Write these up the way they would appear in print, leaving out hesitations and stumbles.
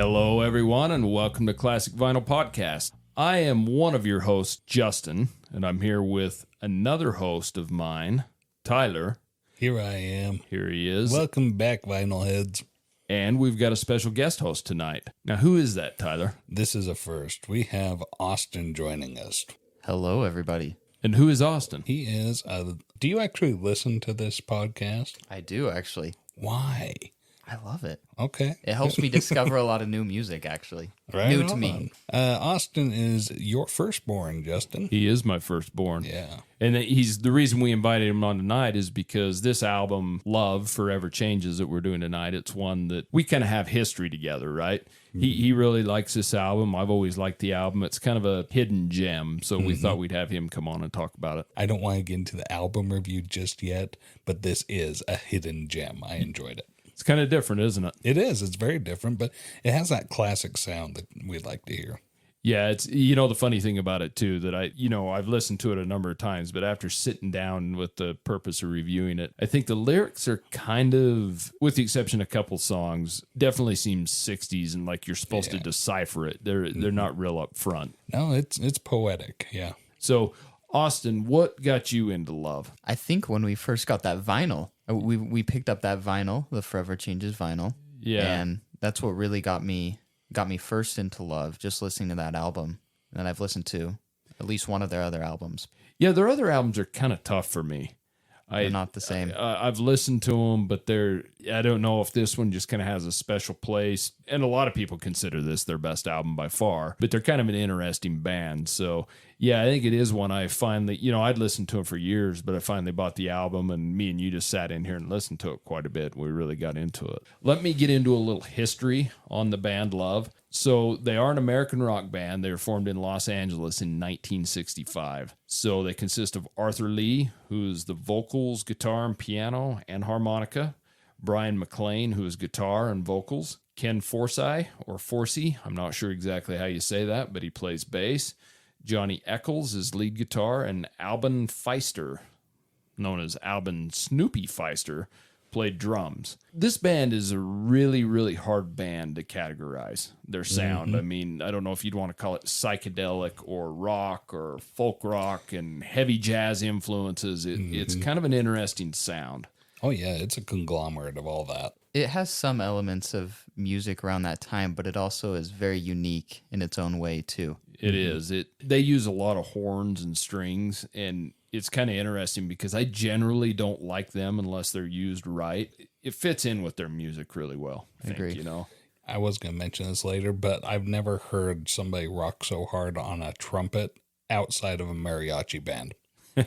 Hello, everyone, and welcome to Classic Vinyl Podcast. I am one of your hosts, Justin, and I'm here with another host of mine, Tyler. Here I am. Here he is. Welcome back, Vinyl Heads. And we've got a special guest host tonight. Now, who is that, Tyler? This is a first. We have Austin joining us. Hello, everybody. And who is Austin? He is do you actually listen to this podcast? I do, actually. Why? I love it. Okay. It helps me discover a lot of new music, actually. Right New to on. me. Austin is your firstborn, Justin. He is my firstborn. Yeah. And he's the reason we invited him on tonight is because this album, Love Forever Changes, that we're doing tonight, it's one that we kind of have history together, right? He really likes this album. I've always liked the album. It's kind of a hidden gem, so we thought we'd have him come on and talk about it. I don't want to get into the album review just yet, but this is a hidden gem. I enjoyed it. It's kind of different, isn't it? It is. It's very different, but it has that classic sound that we'd like to hear. Yeah, it's, the funny thing about it too, that I've listened to it a number of times, but after sitting down with the purpose of reviewing it, I think the lyrics are kind of, with the exception of a couple songs, definitely seem 60s and like you're supposed to decipher it. They're not real up front. No, it's poetic. Yeah. So, Austin, what got you into Love? I think when we first got that vinyl, we picked up that vinyl, the Forever Changes vinyl. Yeah. And that's what really got me first into Love, just listening to that album. And then I've listened to at least one of their other albums. Yeah, their other albums are kind of tough for me. They're not the same. I've listened to them, but I don't know if this one just kind of has a special place. And a lot of people consider this their best album by far, but they're kind of an interesting band. So, yeah, I think it is one I finally, I'd listened to them for years, but I finally bought the album and me and you just sat in here and listened to it quite a bit. We really got into it. Let me get into a little history on the band Love. So they are an American rock band. They were formed in Los Angeles in 1965. So they consist of Arthur Lee, who's the vocals, guitar, and piano, and harmonica. Brian McLean, who is guitar and vocals. Ken Forsey, or Forsey, I'm not sure exactly how you say that, but he plays bass. Johnny Eccles is lead guitar, and Albin Feister, known as Albin Snoopy Feister, played drums. This band is a really, really hard band to categorize their sound. I mean, I don't know if you'd want to call it psychedelic or rock or folk rock and heavy jazz influences. It's kind of an interesting sound. Oh, yeah. It's a conglomerate of all that. It has some elements of music around that time, but it also is very unique in its own way, too. It is. They use a lot of horns and strings, and it's kind of interesting because I generally don't like them unless they're used right. It fits in with their music really well. I think, agree. I was going to mention this later, but I've never heard somebody rock so hard on a trumpet outside of a mariachi band.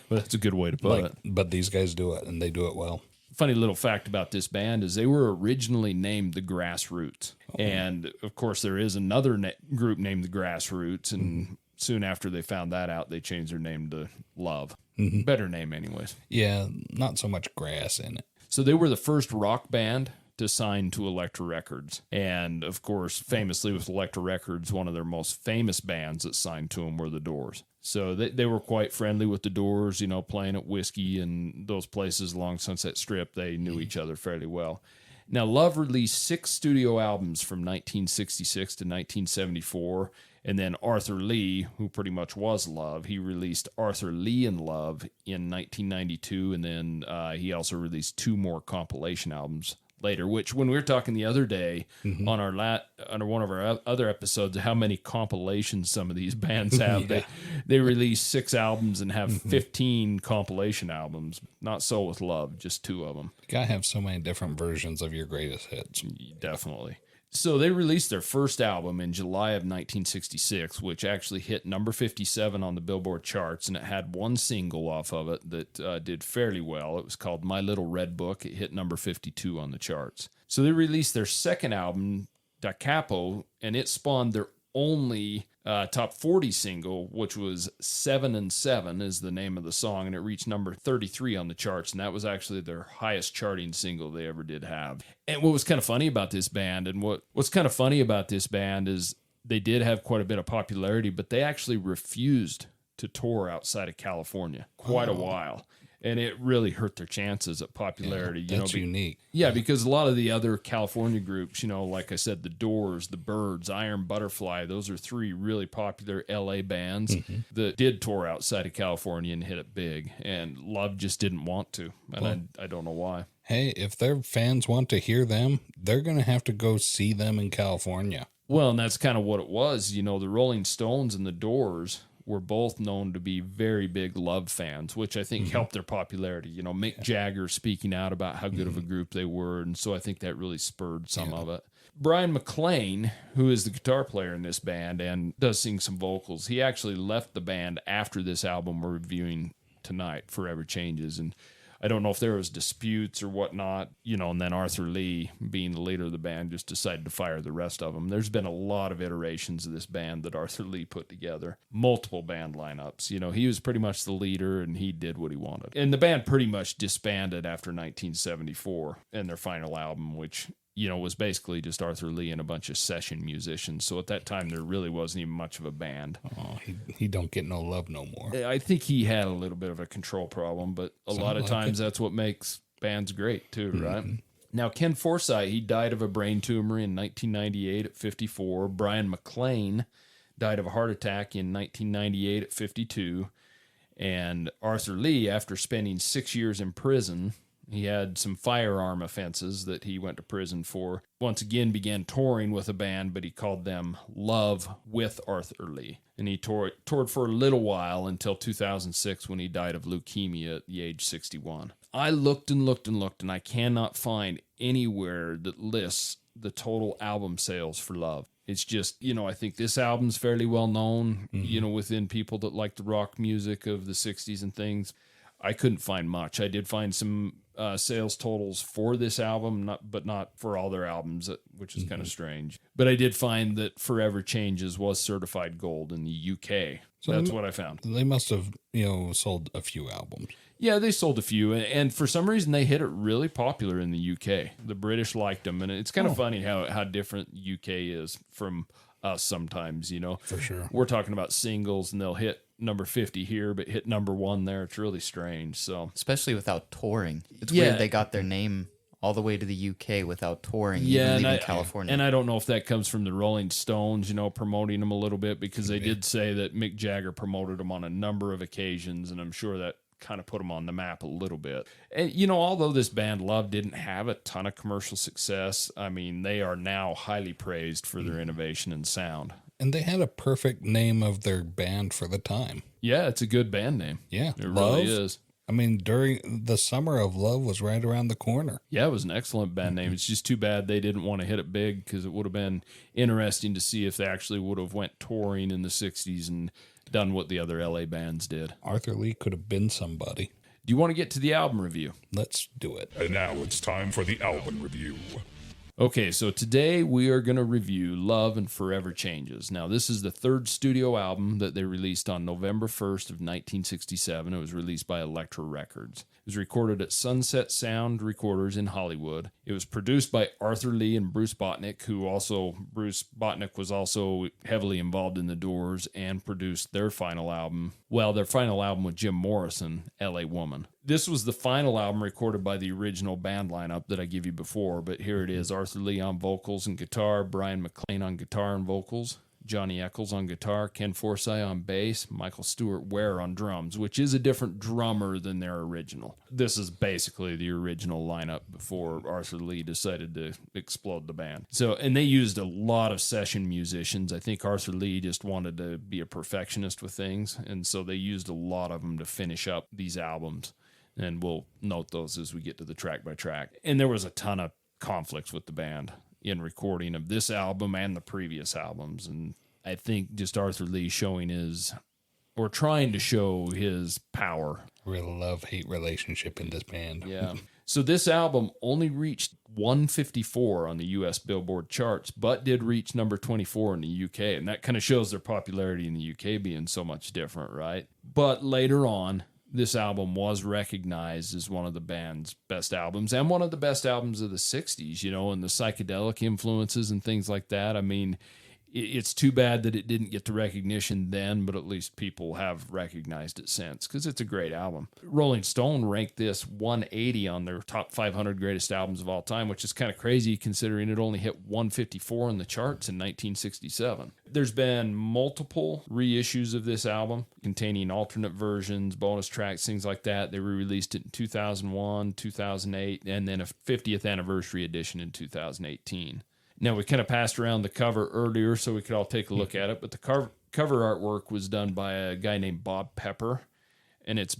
That's a good way to put it. But these guys do it, and they do it well. Funny little fact about this band is they were originally named the Grassroots. And, of course, there is another group named the Grassroots, and soon after they found that out, they changed their name to Love. Better name anyways. Yeah, not so much grass in it. So they were the first rock band to sign to Elektra Records. And, of course, famously with Elektra Records, one of their most famous bands that signed to them were the Doors. So they were quite friendly with the Doors, playing at Whiskey and those places along Sunset Strip. They knew each other fairly well. Now, Love released 6 studio albums from 1966 to 1974. And then Arthur Lee, who pretty much was Love, he released Arthur Lee and Love in 1992. And then he also released 2 more compilation albums later, which when we were talking the other day on on one of our other episodes, how many compilations some of these bands have. They release 6 albums and have 15 compilation albums. Not so with Love, just 2 of them. You gotta have so many different versions of your greatest hits. Definitely. So they released their first album in July of 1966, which actually hit number 57 on the Billboard charts, and it had one single off of it that did fairly well. It was called My Little Red Book. It hit number 52 on the charts. So they released their second album, Da Capo, and it spawned their only top 40 single, which was 7 and 7 is the name of the song, and it reached number 33 on the charts, and that was actually their highest charting single they ever did have. And what was kind of funny about this band, and what's kind of funny about this band is they did have quite a bit of popularity, but they actually refused to tour outside of California quite a while. And it really hurt their chances at popularity. That's unique. Yeah, because a lot of the other California groups, like I said, the Doors, the Byrds, Iron Butterfly, those are three really popular LA bands that did tour outside of California and hit it big. And Love just didn't want to. And I don't know why. Hey, if their fans want to hear them, they're going to have to go see them in California. Well, and that's kind of what it was. The Rolling Stones and the Doors were both known to be very big Love fans, which I think helped their popularity. Mick Jagger speaking out about how good of a group they were, and so I think that really spurred some of it. Brian McLean, who is the guitar player in this band and does sing some vocals, he actually left the band after this album we're reviewing tonight, Forever Changes, and I don't know if there was disputes or whatnot, and then Arthur Lee, being the leader of the band, just decided to fire the rest of them. There's been a lot of iterations of this band that Arthur Lee put together, multiple band lineups. He was pretty much the leader and he did what he wanted. And the band pretty much disbanded after 1974 and their final album, which was basically just Arthur Lee and a bunch of session musicians. So at that time, there really wasn't even much of a band. Oh, he don't get no love no more. I think he had a little bit of a control problem, but a lot of times that's what makes bands great too, right? Now, Ken Forsythe, he died of a brain tumor in 1998 at 54. Brian McLean died of a heart attack in 1998 at 52. And Arthur Lee, after spending 6 years in prison, he had some firearm offenses that he went to prison for. Once again, began touring with a band, but he called them Love with Arthur Lee. And he toured for a little while until 2006 when he died of leukemia at the age 61. I looked and looked and looked, and I cannot find anywhere that lists the total album sales for Love. It's just, I think this album's fairly well known, within people that like the rock music of the 60s and things. I couldn't find much. I did find some sales totals for this album, but not for all their albums, which is kind of strange. But I did find that Forever Changes was certified gold in the UK. So that's what I found. They must have, sold a few albums. Yeah, they sold a few, and for some reason they hit it really popular in the UK. The British liked them, and it's kind of funny how different UK is from us sometimes, For sure. We're talking about singles, and they'll hit number 50 here, but hit number 1 there. It's really strange. So, especially without touring. It's weird they got their name all the way to the UK without touring, even leaving California. And I don't know if that comes from the Rolling Stones, promoting them a little bit, because they did say that Mick Jagger promoted them on a number of occasions, and I'm sure that kind of put them on the map a little bit. And, although this band Love didn't have a ton of commercial success, I mean, they are now highly praised for their innovation and sound. And they had a perfect name of their band for the time. Yeah, it's a good band name. Yeah. It really is. I mean, during the summer of Love was right around the corner. Yeah, it was an excellent band name. It's just too bad they didn't want to hit it big, because it would have been interesting to see if they actually would have went touring in the 60s and done what the other LA bands did. Arthur Lee could have been somebody. Do you want to get to the album review? Let's do it. And now it's time for the album review. Okay, so today we are going to review Love and Forever Changes. Now, this is the third studio album that they released on November 1st of 1967. It was released by Elektra Records. It was recorded at Sunset Sound Recorders in Hollywood. It was produced by Arthur Lee and Bruce Botnick, Bruce Botnick was also heavily involved in the Doors and produced their final album. Well, their final album with Jim Morrison, L.A. Woman. This was the final album recorded by the original band lineup that I gave you before, but here it is. Arthur Lee on vocals and guitar, Brian McLean on guitar and vocals, Johnny Eccles on guitar, Ken Forsythe on bass, Michael Stewart Ware on drums, which is a different drummer than their original. This is basically the original lineup before Arthur Lee decided to explode the band. And they used a lot of session musicians. I think Arthur Lee just wanted to be a perfectionist with things, and so they used a lot of them to finish up these albums. And we'll note those as we get to the track by track. And there was a ton of conflicts with the band in recording of this album and the previous albums. And I think just Arthur Lee trying to show his power. Real love-hate relationship in this band. Yeah. So this album only reached 154 on the U.S. Billboard charts, but did reach number 24 in the U.K. And that kind of shows their popularity in the U.K. being so much different, right? But later on, this album was recognized as one of the band's best albums and one of the best albums of the 60s, and the psychedelic influences and things like that. I mean, it's too bad that it didn't get the recognition then, but at least people have recognized it since because it's a great album. Rolling Stone ranked this 180 on their top 500 greatest albums of all time, which is kind of crazy considering it only hit 154 in the charts in 1967. There's been multiple reissues of this album containing alternate versions, bonus tracks, things like that. They re-released it in 2001, 2008, and then a 50th anniversary edition in 2018. Now, we kind of passed around the cover earlier so we could all take a look at it, but the cover artwork was done by a guy named Bob Pepper, and it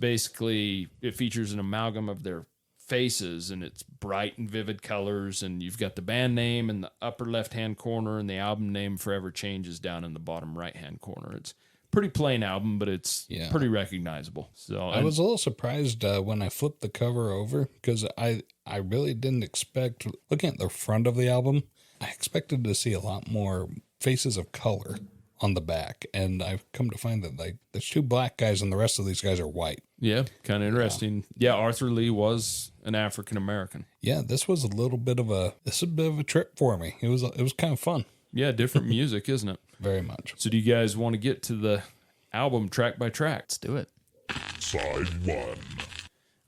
features an amalgam of their faces, and it's bright and vivid colors, and you've got the band name in the upper left-hand corner, and the album name Forever Changes down in the bottom right-hand corner. It's a pretty plain album, but it's pretty recognizable. So I was a little surprised when I flipped the cover over because I really didn't expect, looking at the front of the album, I expected to see a lot more faces of color on the back, and I've come to find that there's 2 black guys and the rest of these guys are white. Yeah, kind of interesting. Yeah, Arthur Lee was an African American. Yeah, this was a bit of a trip for me. It was kind of fun. Yeah, different music, isn't it? Very much. So do you guys want to get to the album track by track? Let's do it. Side 1.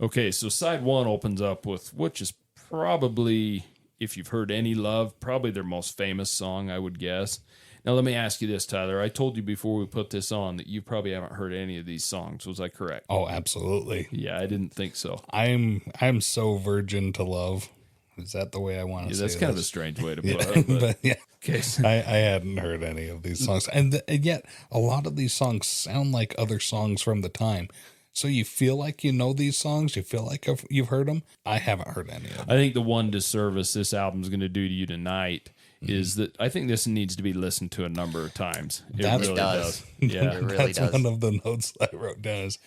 Okay, so side 1 opens up with, which is probably, if you've heard Any Love, probably their most famous song, I would guess. Now, let me ask you this, Tyler. I told you before we put this on that you probably haven't heard any of these songs. Was I correct? Oh, absolutely. Yeah, I didn't think so. I'm so virgin to love. Is that the way I want to say it? That's kind of a strange way to put it. But yeah, okay. I hadn't heard any of these songs. And yet, a lot of these songs sound like other songs from the time. So you feel like you know these songs? You feel like you've heard them? I haven't heard any of them. I think the one disservice this album's going to do to you tonight is that I think this needs to be listened to a number of times. It really does. Yeah, It really That's does. one of the notes I wrote down is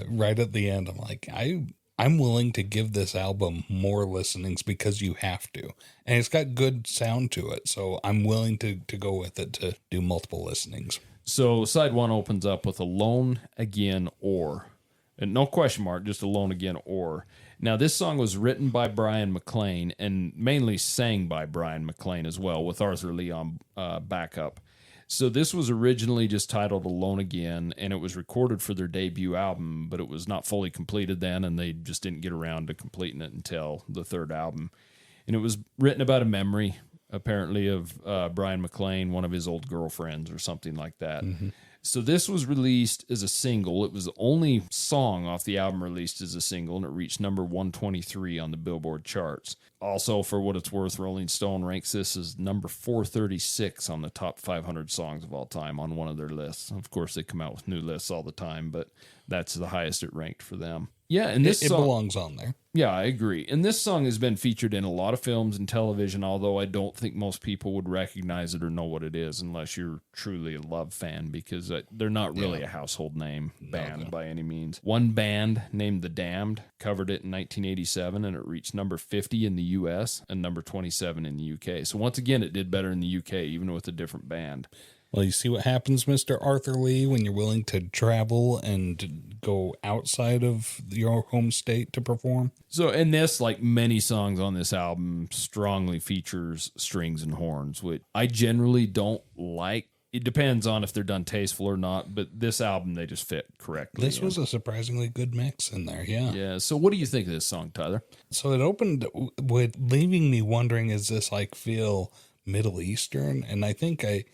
right at the end. I'm like, I'm willing to give this album more listenings because you have to. And it's got good sound to it. So I'm willing to go with it to do multiple listenings. So side 1 opens up with Alone Again Or. And no question mark, just Alone Again Or. Now, this song was written by Brian McLean and mainly sang by Brian McLean as well, with Arthur Lee on backup. So this was originally just titled Alone Again, and it was recorded for their debut album, but it was not fully completed then, and they just didn't get around to completing it until the third album. And it was written about a memory, apparently, of Brian McLean, one of his old girlfriends or something like that. Mm-hmm. So this was released as a single. It was the only song off the album released as a single, and it reached number 123 on the Billboard charts. Also, for what it's worth, Rolling Stone ranks this as number 436 on the top 500 songs of all time on one of their lists. Of course, they come out with new lists all the time, but that's the highest it ranked for them. Yeah, and this It song belongs on there. Yeah, I agree. And this song has been featured in a lot of films and television, although I don't think most people would recognize it or know what it is unless you're truly a Love fan, because they're not really a household name band by any means. One band named The Damned covered it in 1987, and it reached number 50 in the U.S. and number 27 in the U.K. So once again, it did better in the U.K., even with a different band. Well, you see what happens, Mr. Arthur Lee, when you're willing to travel and go outside of your home state to perform. So, and this, like many songs on this album, strongly features strings and horns, which I generally don't like. It depends on if they're done tasteful or not, but this album, they just fit correctly. This was a surprisingly good mix in there, yeah. Yeah, so what do you think of this song, Tyler? So it opened with leaving me wondering, is this like feel Middle Eastern? And I think I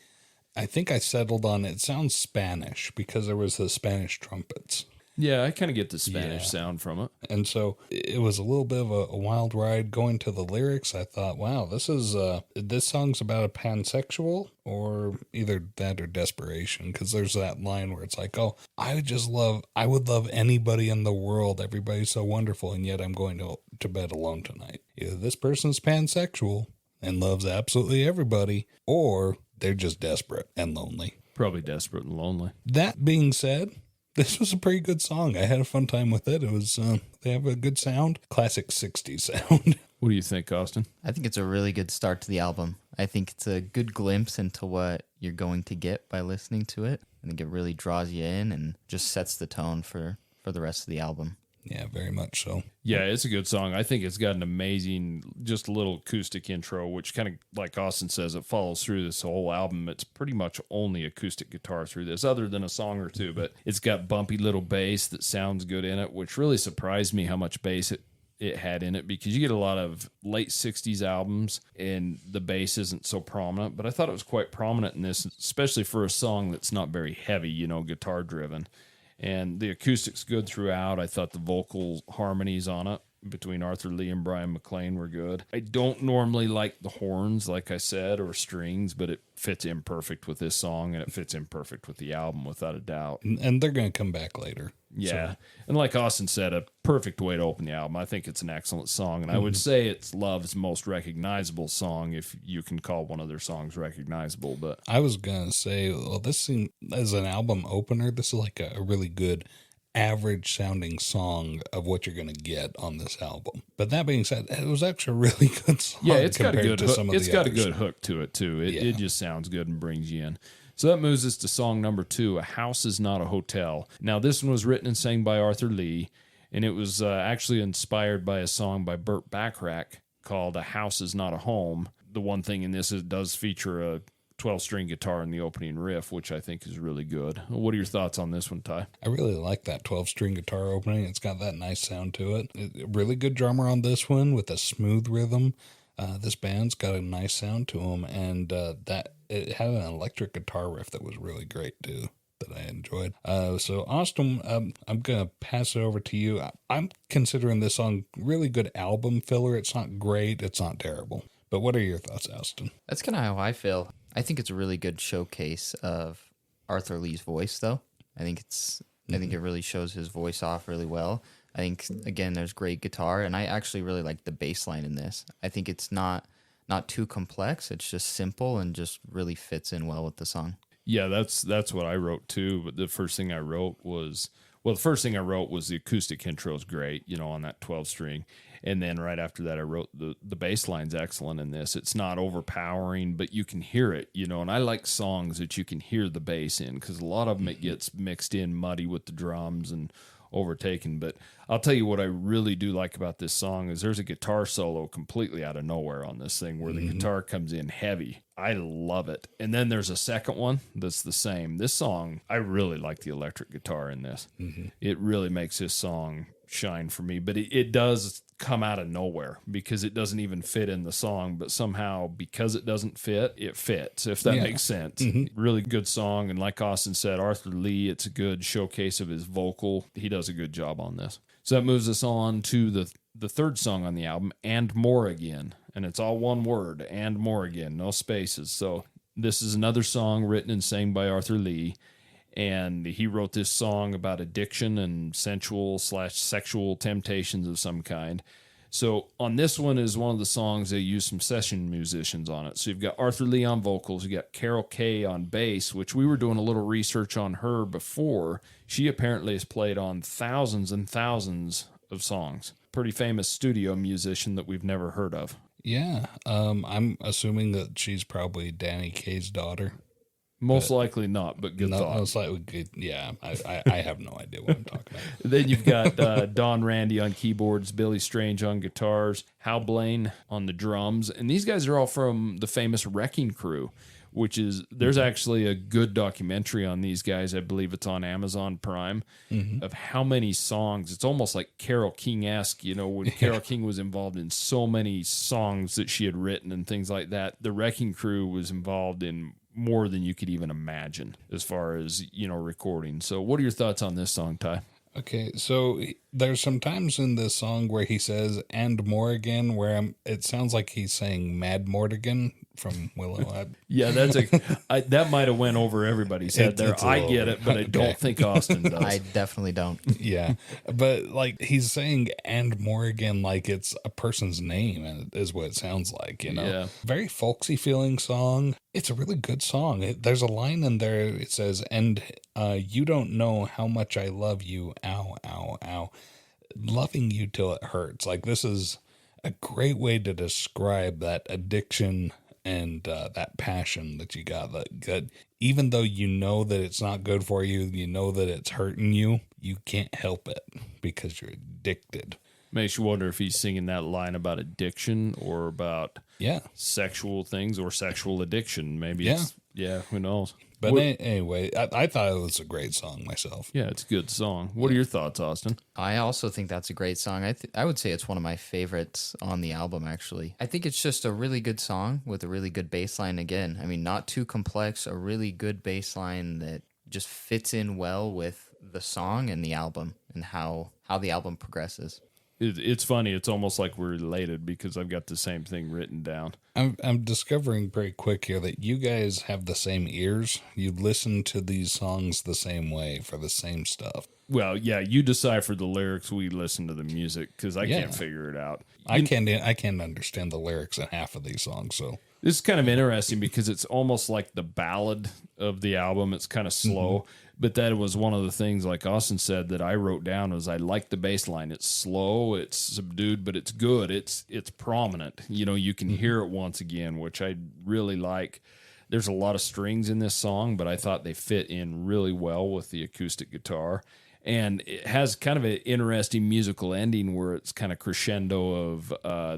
settled on it sounds Spanish because there was the Spanish trumpets. Yeah, I kind of get the Spanish sound from it. And so it was a little bit of a wild ride. Going to the lyrics, I thought, wow, this song's about a pansexual, or either that or desperation, because there's that line where it's like, oh, I would love anybody in the world. Everybody's so wonderful, and yet I'm going to bed alone tonight. Either this person's pansexual and loves absolutely everybody, or they're just desperate and lonely. Probably desperate and lonely. That being said, this was a pretty good song. I had a fun time with it. It was, they have a good sound. Classic 60s sound. What do you think, Austin? I think it's a really good start to the album. I think it's a good glimpse into what you're going to get by listening to it. I think it really draws you in and just sets the tone for the rest of the album. Yeah, very much so. Yeah, it's a good song. I think it's got an amazing, just a little acoustic intro, which kind of, like Austin says, it follows through this whole album. It's pretty much only acoustic guitar through this, other than a song or two, but it's got bumpy little bass that sounds good in it, which really surprised me how much bass it had in it, because you get a lot of late 60s albums and the bass isn't so prominent, but I thought it was quite prominent in this, especially for a song that's not very heavy, guitar driven. And the acoustic's good throughout. I thought the vocal harmonies on it between Arthur Lee and Brian McLean were good. I don't normally like the horns, like I said, or strings, but it fits in perfect with this song, and it fits in perfect with the album, without a doubt. And they're going to come back later. Yeah. So. And like Austin said, a perfect way to open the album. I think it's an excellent song, and I would say it's Love's most recognizable song, if you can call one of their songs recognizable. But I was going to say, well, this seems, as an album opener, this is like a really good average sounding song of what you're going to get on this album. But that being said, it was actually a really good song. Yeah, it's got a good hook. It's got a good hook to it too. It just sounds good and brings you in. So that moves us to song number 2, A House Is Not a Hotel. Now, this one was written and sang by Arthur Lee, and it was actually inspired by a song by Burt Bacharach called A House Is Not a Home. The one thing in this, it does feature a 12-string guitar in the opening riff, which I think is really good. What are your thoughts on this one, Ty? I really like that 12-string guitar opening. It's got that nice sound to it. Really good drummer on this one with a smooth rhythm. This band's got a nice sound to them, and that it had an electric guitar riff that was really great too, that I enjoyed. So Austin, I'm gonna pass it over to you. I'm considering this song really good album filler. It's not great, it's not terrible. But what are your thoughts, Austin? That's kind of how I feel. I think it's a really good showcase of Arthur Lee's voice, though. I think it really shows his voice off really well. I think, again, there's great guitar, and I actually really like the bass line in this. I think it's not too complex. It's just simple and just really fits in well with the song. Yeah, that's what I wrote too. But the first thing I wrote was the acoustic intro is great, on that 12-string. And then right after that, I wrote the bass line's excellent in this. It's not overpowering, but you can hear it, and I like songs that you can hear the bass in, because a lot of them it gets mixed in muddy with the drums and overtaken. But I'll tell you what I really do like about this song is there's a guitar solo completely out of nowhere on this thing where the guitar comes in heavy. I love it. And then there's a second one that's the same. This song, I really like the electric guitar in this. It really makes this song shine for me, but it does come out of nowhere because it doesn't even fit in the song, but somehow because it doesn't fit, it fits, if that makes sense. Really good song, and like Austin said, Arthur Lee, it's a good showcase of his vocal. He does a good job on this. So that moves us on to the third song on the album, And More Again, and it's all one word, And More Again, no spaces. So this is another song written and sang by Arthur Lee. And he wrote this song about addiction and sensual/sexual temptations of some kind. So on this one is one of the songs they use some session musicians on it. So you've got Arthur Lee on vocals, you got Carol Kay on bass, which we were doing a little research on her before. She apparently has played on thousands and thousands of songs. Pretty famous studio musician that we've never heard of. Yeah, I'm assuming that she's probably Danny Kaye's daughter. Most likely not, but good thought. Most likely good. Yeah, I have no idea what I'm talking about. Then you've got Don Randy on keyboards, Billy Strange on guitars, Hal Blaine on the drums. And these guys are all from the famous Wrecking Crew, which is, there's actually a good documentary on these guys. I believe it's on Amazon Prime, of how many songs. It's almost like Carole King-esque, when Carole King was involved in so many songs that she had written and things like that. The Wrecking Crew was involved in more than you could even imagine as far as, recording. So what are your thoughts on this song, Ty? Okay, so there's some times in this song where he says "and more again," where it sounds like he's saying "Mad Mortigan" from Willow. Yeah, that might have went over everybody's head there. I get it, but I don't think Austin does. I definitely don't. Yeah, but like he's saying "and more again" like it's a person's name, and is what it sounds like. Yeah. Very folksy feeling song. It's a really good song. There's a line in there. It says, "And you don't know how much I love you. Ow, ow, ow. Loving you till it hurts." Like, this is a great way to describe that addiction and that passion that you got. That even though you know that it's not good for you, you know that it's hurting you, you can't help it because you're addicted. Makes you wonder if he's singing that line about addiction or about Yeah. sexual things or sexual addiction. Maybe Yeah. it's, yeah, who knows? But What- anyway, I thought it was a great song myself. yeah, it's a good song. What are your thoughts, Austin? I also think that's a great song. I would say it's one of my favorites on the album, actually. I think it's just a really good song with a really good bass line again. I mean, not too complex, a really good bass line that just fits in well with the song and the album and how the album progresses. It's funny. It's almost like we're related because I've got the same thing written down. I'm discovering very quick here that you guys have the same ears. You listen to these songs the same way for the same stuff. Well, yeah, you decipher the lyrics. We listen to the music because I Yeah. can't figure it out. I can't understand the lyrics in half of these songs. So This is kind of interesting because it's almost like the ballad of the album. It's kind of slow, but that was one of the things, like Austin said, that I wrote down was I like the bass line. It's slow, it's subdued, but it's good. It's prominent. You know, you can hear it once again, which I really like. There's a lot of strings in this song, but I thought they fit in really well with the acoustic guitar. And it has kind of an interesting musical ending where it's kind of crescendo of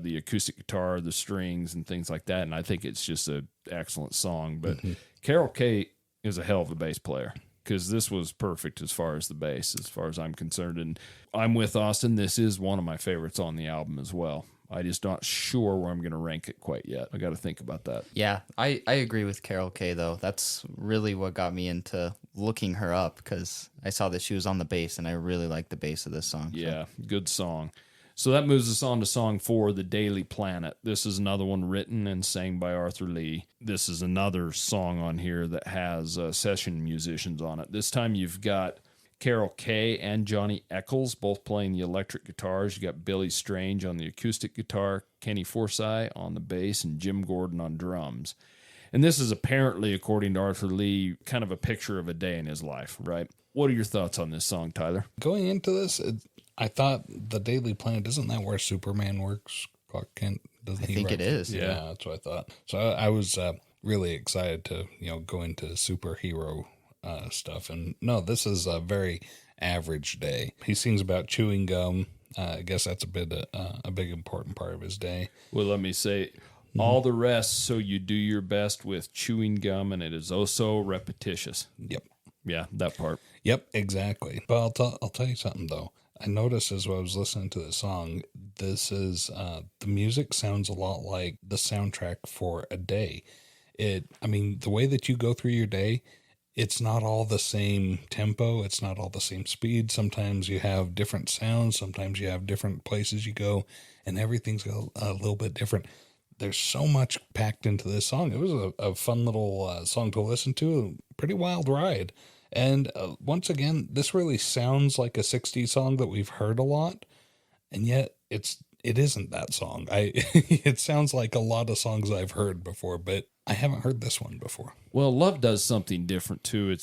the acoustic guitar, the strings, and things like that. And I think it's just an excellent song. But Carol Kate is a hell of a bass player because this was perfect as far as the bass, as far as I'm concerned. And I'm with Austin. This is one of my favorites on the album as well. I just not sure where I'm going to rank it quite yet. I got to think about that. Yeah, I agree with Carol Kay, though. That's really what got me into looking her up because I saw that she was on the bass, and I really like the bass of this song. so. Yeah, good song. So that moves us on to song 4, The Daily Planet. This is another one written and sang by Arthur Lee. This is another song on here that has session musicians on it. This time you've got Carol Kay and Johnny Eccles both playing the electric guitars. You got Billy Strange on the acoustic guitar, Kenny Forsyth on the bass, and Jim Gordon on drums. And this is apparently, according to Arthur Lee, kind of a picture of a day in his life, right? What are your thoughts on this song, Tyler? going into this, I thought the Daily Planet, isn't that where Superman works? Clark Kent, doesn't I he? think it is. Yeah, that's what I thought. So I was really excited to go into superhero stuff. And no, this is a very average day. He sings about chewing gum. I guess that's a big important part of his day. Well, let me say, all the rest, so you do your best with chewing gum, and it is oh so repetitious. Yep. Yeah, that part. Yep, exactly. But I'll tell you something though. I noticed as I was listening to the song, this is the music sounds a lot like the soundtrack for a day. I mean, the way that you go through your day, it's not all the same tempo. It's not all the same speed. Sometimes you have different sounds. Sometimes you have different places you go, and everything's a little bit different. There's so much packed into this song. It was a fun little song to listen to. A pretty wild ride. And once again, this really sounds like a 60s song that we've heard a lot, and yet it isn't that song. It sounds like a lot of songs I've heard before, but I haven't heard this one before. Well, Love does something different too.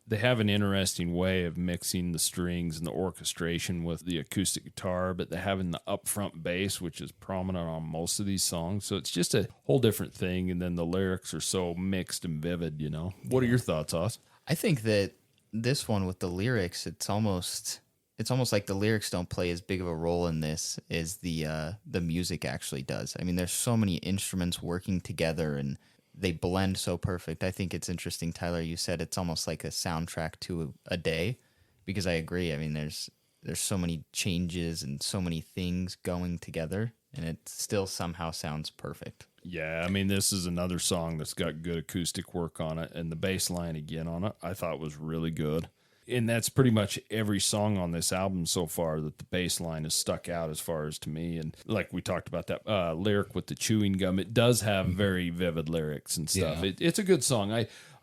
They have an interesting way of mixing the strings and the orchestration with the acoustic guitar, but they have in the upfront bass, which is prominent on most of these songs. So it's just a whole different thing. And then the lyrics are so mixed and vivid, you know. What are your thoughts, Oz? I think that this one with the lyrics, it's almost like the lyrics don't play as big of a role in this as the music actually does. I mean, there's so many instruments working together and they blend so perfect. I think it's interesting, Tyler, you said it's almost like a soundtrack to a day, because I agree. I mean, there's so many changes and so many things going together, and it still somehow sounds perfect. Yeah, I mean, this is another song that's got good acoustic work on it, and the bass line again on it I thought was really good. And that's pretty much every song on this album so far that the bass line has stuck out as far as to me. And like we talked about that lyric with the chewing gum, it does have very vivid lyrics and stuff. Yeah. It's a good song.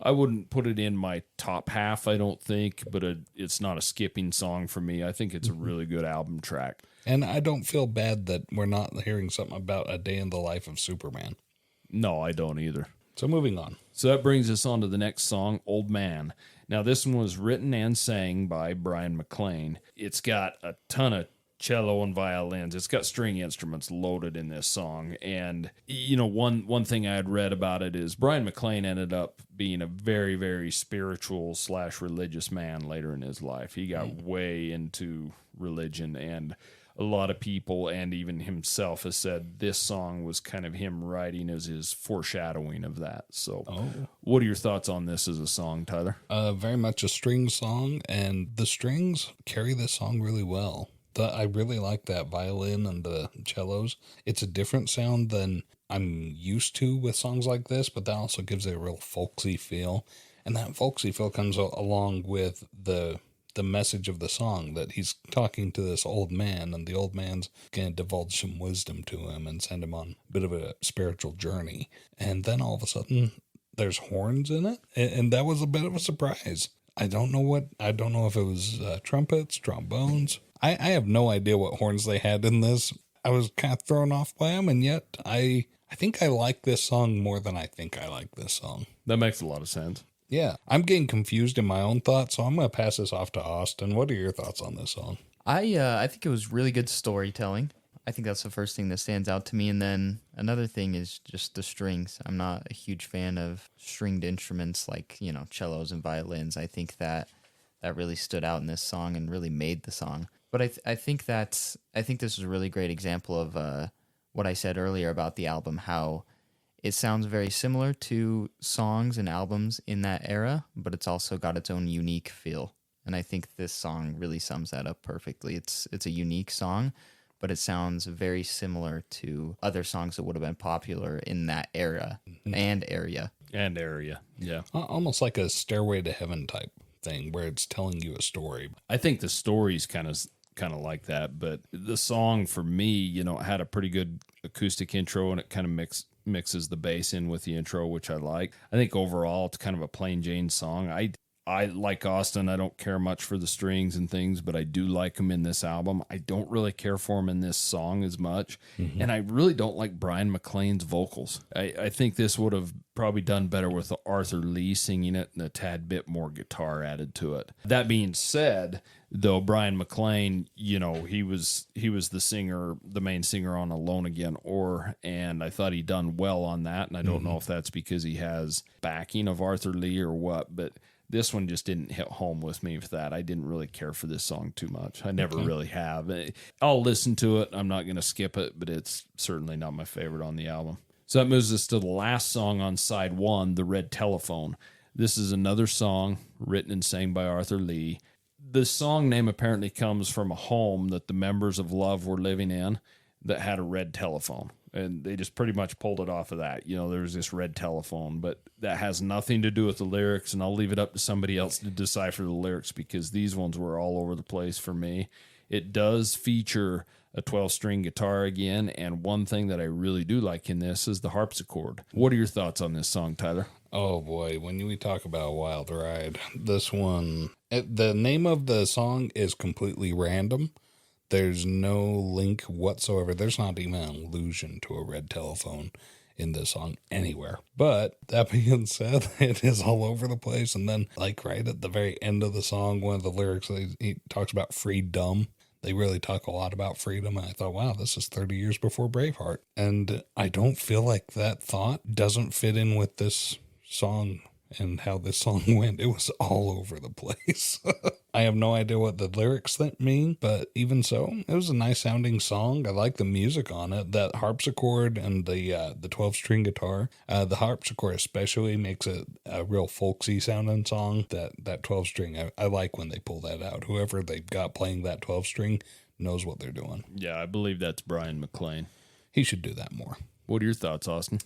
I wouldn't put it in my top half, I don't think, but it's not a skipping song for me. I think it's a really good album track. And I don't feel bad that we're not hearing something about a day in the life of Superman. No, I don't either. So moving on. So that brings us on to the next song, Old Man. Now, this one was written and sang by Brian McLean. It's got a ton of cello and violins. It's got string instruments loaded in this song. And, one thing I had read about it is Brian McLean ended up being a very, very spiritual / religious man later in his life. He got way into religion, and a lot of people and even himself has said this song was kind of him writing as his foreshadowing of that. So what are your thoughts on this as a song, Tyler? Very much a string song, and the strings carry this song really well. I really like that violin and the cellos. It's a different sound than I'm used to with songs like this, but that also gives it a real folksy feel. And that folksy feel comes along with the message of the song, that he's talking to this old man, and the old man's going to divulge some wisdom to him and send him on a bit of a spiritual journey. And then all of a sudden there's horns in it, and that was a bit of a surprise. I don't know if it was trumpets, trombones. I have no idea what horns they had in this. I was kind of thrown off by them, and yet I think I like this song more than I think I like this song. That makes a lot of sense. Yeah, I'm getting confused in my own thoughts, so I'm going to pass this off to Austin. What are your thoughts on this song? I think it was really good storytelling. I think that's the first thing that stands out to me. And then another thing is just the strings. I'm not a huge fan of stringed instruments like, cellos and violins. I think that really stood out in this song and really made the song. But I think this is a really great example of what I said earlier about the album, how it sounds very similar to songs and albums in that era, but it's also got its own unique feel. And I think this song really sums that up perfectly. It's a unique song, but it sounds very similar to other songs that would have been popular in that era and area. Yeah. Almost like a Stairway to Heaven type thing where it's telling you a story. I think the story's kind of like that, but the song for me, it had a pretty good acoustic intro, and it kind of mixes the bass in with the intro, which I like. I think overall it's kind of a plain Jane song. I like Austin. I don't care much for the strings and things, but I do like them in this album. I don't really care for them in this song as much. And I really don't like Brian McLean's vocals. I think this would have probably done better with Arthur Lee singing it and a tad bit more guitar added to it. That being said, though, Brian McLean, he was the singer, the main singer on Alone Again, and I thought he done well on that. And I don't know if that's because he has backing of Arthur Lee or what, but this one just didn't hit home with me for that. I didn't really care for this song too much. I never really have. I'll listen to it. I'm not going to skip it, but it's certainly not my favorite on the album. So that moves us to the last song on side 1, The Red Telephone. This is another song written and sang by Arthur Lee. The song name apparently comes from a home that the members of Love were living in that had a red telephone. And they just pretty much pulled it off of that. There's this red telephone, but that has nothing to do with the lyrics, and I'll leave it up to somebody else to decipher the lyrics because these ones were all over the place for me. It does feature a 12-string guitar again, and one thing that I really do like in this is the harpsichord. What are your thoughts on this song, Tyler? Oh boy, when we talk about Wild Ride, this one, the name of the song is completely random. There's no link whatsoever. There's not even an allusion to a red telephone in this song anywhere. But that being said, it is all over the place. And then, right at the very end of the song, one of the lyrics, he talks about freedom. They really talk a lot about freedom. And I thought, wow, this is 30 years before Braveheart. And I don't feel like that thought doesn't fit in with this song and how this song went. It was all over the place. I have no idea what the lyrics mean, but even so, it was a nice sounding song. I like the music on it. That harpsichord and the 12-string guitar. The harpsichord especially makes it a real folksy sounding song. That 12-string, I like when they pull that out. Whoever they've got playing that 12-string knows what they're doing. Yeah, I believe that's Brian McLean. He should do that more. What are your thoughts, Austin?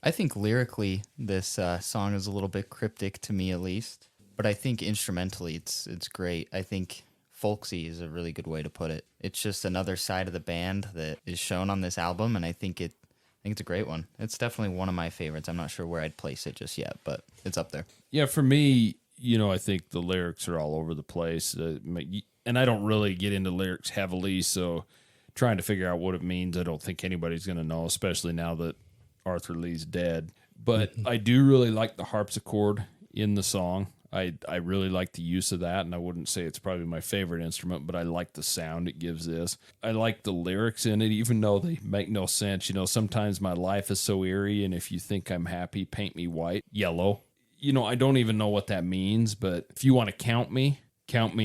I think lyrically, this song is a little bit cryptic to me, at least. But I think instrumentally, it's great. I think folksy is a really good way to put it. It's just another side of the band that is shown on this album, and I think it's a great one. It's definitely one of my favorites. I'm not sure where I'd place it just yet, but it's up there. Yeah, for me, I think the lyrics are all over the place, and I don't really get into lyrics heavily, so trying to figure out what it means, I don't think anybody's going to know, especially now that Arthur Lee's dead. But I do really like the harpsichord in the song. I really like the use of that, and I wouldn't say it's probably my favorite instrument, but I like the sound it gives this. I like the lyrics in it, even though they make no sense. You know, sometimes my life is so eerie, and if you think I'm happy, paint me white, yellow. You know, I don't even know what that means, but if you want to count me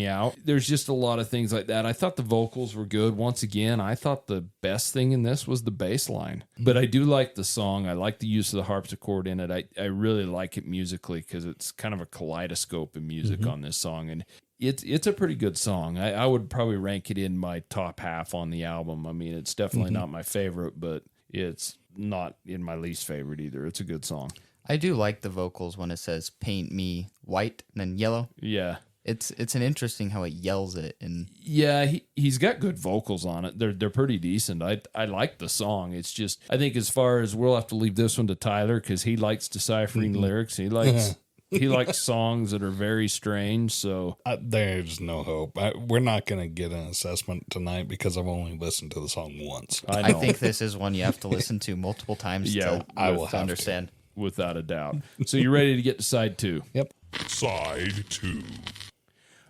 out. There's just a lot of things like that. I thought the vocals were good. Once again, I thought the best thing in this was the bass line. But I do like the song. I like the use of the harpsichord in it. I really like it musically because it's kind of a kaleidoscope in music on this song. And it's a pretty good song. I would probably rank it in my top half on the album. I mean, it's definitely not my favorite, but it's not in my least favorite either. It's a good song. I do like the vocals when it says paint me white and then yellow. Yeah. It's an interesting how it yells it, and yeah, he's got good vocals on it. They're pretty decent. I like the song. It's just I think as far as we'll have to leave this one to Tyler because he likes deciphering lyrics. He likes songs that are very strange. So there's no hope. We're not going to get an assessment tonight because I've only listened to the song once. I think this is one you have to listen to multiple times. Yeah, I will have to understand without a doubt. So you ready to get to side 2? Yep. Side 2.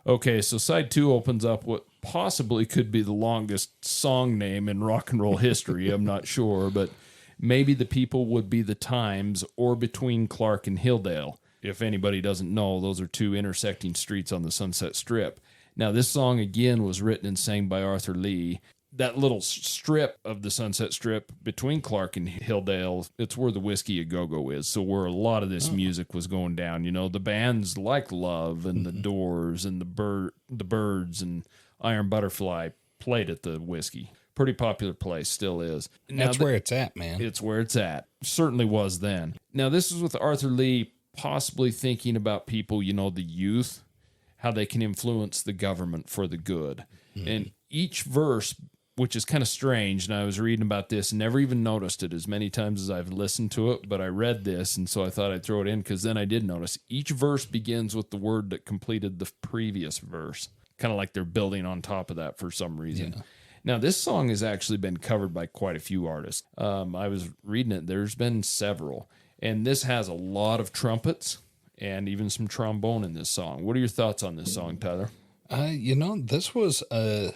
Okay, so side 2 opens up what possibly could be the longest song name in rock and roll history. I'm not sure, but maybe the people would be the Times or Between Clark and Hilldale. If anybody doesn't know, those are two intersecting streets on the Sunset Strip. Now, this song, again, was written and sang by Arthur Lee. That little strip of the Sunset Strip between Clark and Hilldale, it's where the Whiskey A Go-Go is. So where a lot of this music was going down. You know, the bands like Love and the Doors and the Byrds and Iron Butterfly played at the Whiskey. Pretty popular place, still is. Now, That's where it's at, man. It's where it's at. Certainly was then. Now, this is with Arthur Lee possibly thinking about people, you know, the youth, how they can influence the government for the good. And each verse, which is kind of strange, and I was reading about this and never even noticed it as many times as I've listened to it, but I read this, and so I thought I'd throw it in because then I did notice each verse begins with the word that completed the previous verse, kind of like they're building on top of that for some reason. Yeah. Now, this song has actually been covered by quite a few artists. I was reading it. There's been several, and this has a lot of trumpets and even some trombone in this song. What are your thoughts on this song, Tyler? You know, this was a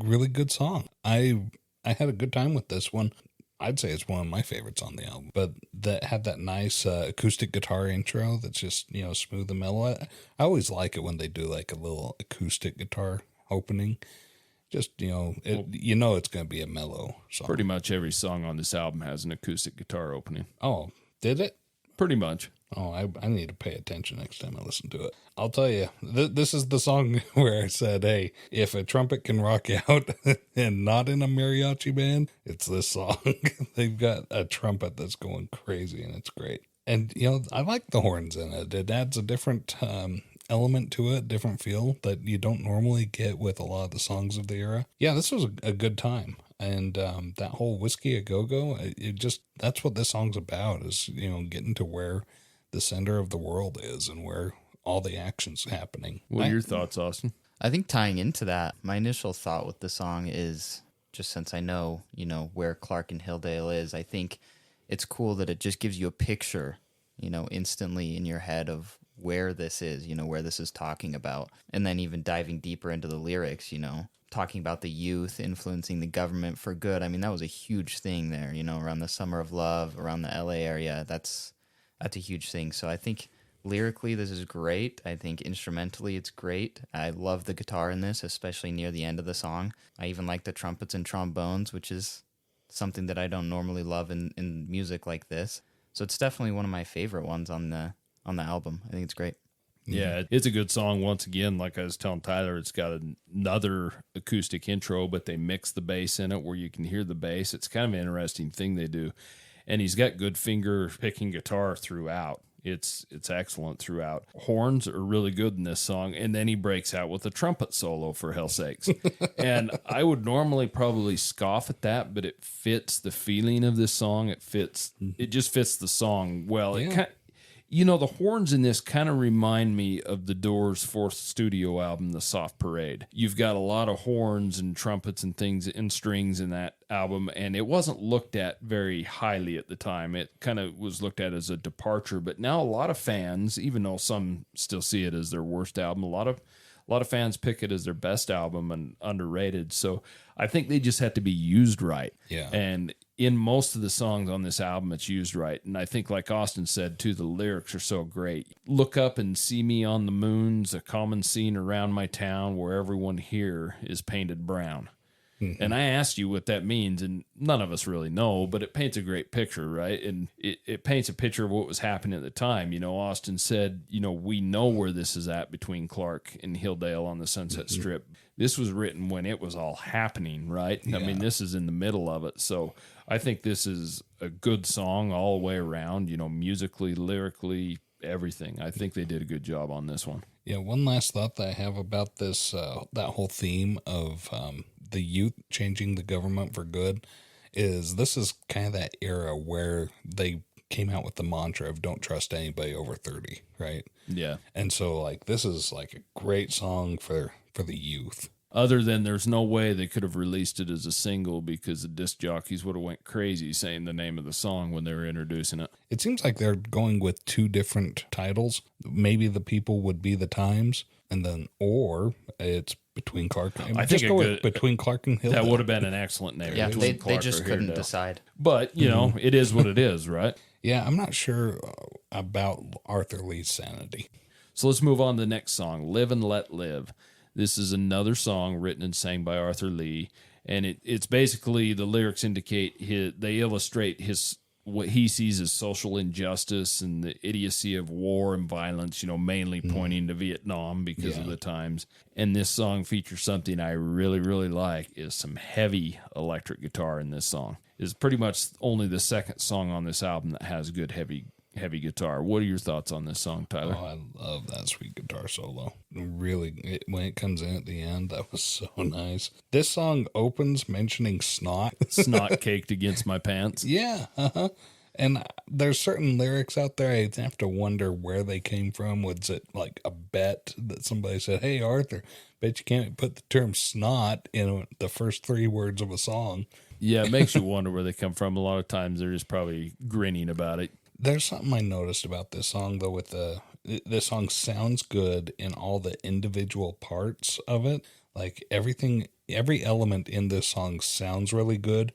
really good song. I had a good time with this one. I'd say it's one of my favorites on the album. But that had that nice acoustic guitar intro that's just, you know, smooth and mellow. I always like it when they do like a little acoustic guitar opening. Just, you know, it's going to be a mellow song. Pretty much every song on this album has an acoustic guitar opening. Oh, did it? Pretty much. Oh, I need to pay attention next time I listen to it. I'll tell you, this is the song where I said, hey, if a trumpet can rock out and not in a mariachi band, it's this song. They've got a trumpet that's going crazy, and it's great. And, you know, I like the horns in it. It adds a different element to it, different feel that you don't normally get with a lot of the songs of the era. Yeah, this was a good time. And that whole Whiskey A Go-Go, that's what this song's about, is, you know, getting to where the center of the world is and where all the action's happening. What are your thoughts, Austin? I think tying into that, my initial thought with the song is, just since I know, you know, where Clark and Hilldale is, I think it's cool that it just gives you a picture, you know, instantly in your head of where this is, you know, where this is talking about. And then even diving deeper into the lyrics, you know, talking about the youth influencing the government for good. I mean, that was a huge thing there, you know, around the Summer of Love, around the LA area. That's a huge thing. So I think lyrically, this is great. I think instrumentally, it's great. I love the guitar in this, especially near the end of the song. I even like the trumpets and trombones, which is something that I don't normally love in music like this. So it's definitely one of my favorite ones on the album. I think it's great. Yeah, it's a good song. Once again, like I was telling Tyler, it's got another acoustic intro, but they mix the bass in it where you can hear the bass. It's kind of an interesting thing they do. And he's got good finger picking guitar throughout. It's excellent throughout. Horns are really good in this song. And then he breaks out with a trumpet solo, for hell's sakes. And I would normally probably scoff at that, but it fits the feeling of this song. It just fits the song well. Yeah. You know, the horns in this kind of remind me of the Doors' fourth studio album, The Soft Parade. You've got a lot of horns and trumpets and things and strings in that album, and it wasn't looked at very highly at the time. It kind of was looked at as a departure, but now a lot of fans, even though some still see it as their worst album, a lot of fans pick it as their best album and underrated. So I think they just have to be used right. Yeah. And in most of the songs on this album, it's used right. And I think, like Austin said, too, the lyrics are so great. Look up and see me on the moons, a common scene around my town where everyone here is painted brown. Mm-hmm. And I asked you what that means, and none of us really know, but it paints a great picture, right? And it paints a picture of what was happening at the time. You know, Austin said, you know, we know where this is at between Clark and Hilldale on the Sunset Strip. This was written when it was all happening, right? Yeah. I mean, this is in the middle of it. So I think this is a good song all the way around, you know, musically, lyrically, everything. I think they did a good job on this one. Yeah, one last thought that I have about this, that whole theme of the youth changing the government for good, is this is kind of that era where they came out with the mantra of don't trust anybody over 30, right? Yeah. And so, like, this is like a great song for the youth. Other than there's no way they could have released it as a single because the disc jockeys would have went crazy saying the name of the song when they were introducing it. It seems like they're going with two different titles. Maybe The People would be the Times, and then, or it's Between Clark. I think go with Between Clark and Hill. That would have been an excellent name. Yeah, they just couldn't decide. But, you know, it is what it is, right? Yeah, I'm not sure about Arthur Lee's sanity. So let's move on to the next song, Live and Let Live. This is another song written and sang by Arthur Lee, and it's basically, the lyrics indicate they illustrate what he sees as social injustice and the idiocy of war and violence, you know, mainly pointing to Vietnam because of the times. And this song features something I really, really like, is some heavy electric guitar in this song. It's pretty much only the second song on this album that has good heavy guitar. What are your thoughts on this song, Tyler? Oh, I love that sweet guitar solo. Really, when it comes in at the end, that was so nice. This song opens mentioning snot. Snot caked against my pants. Yeah, And there's certain lyrics out there I have to wonder where they came from. Was it like a bet that somebody said, hey, Arthur, bet you can't put the term snot in the first three words of a song? Yeah, it makes you wonder where they come from. A lot of times they're just probably grinning about it. There's something I noticed about this song, though, this song sounds good in all the individual parts of it. Like every element in this song sounds really good,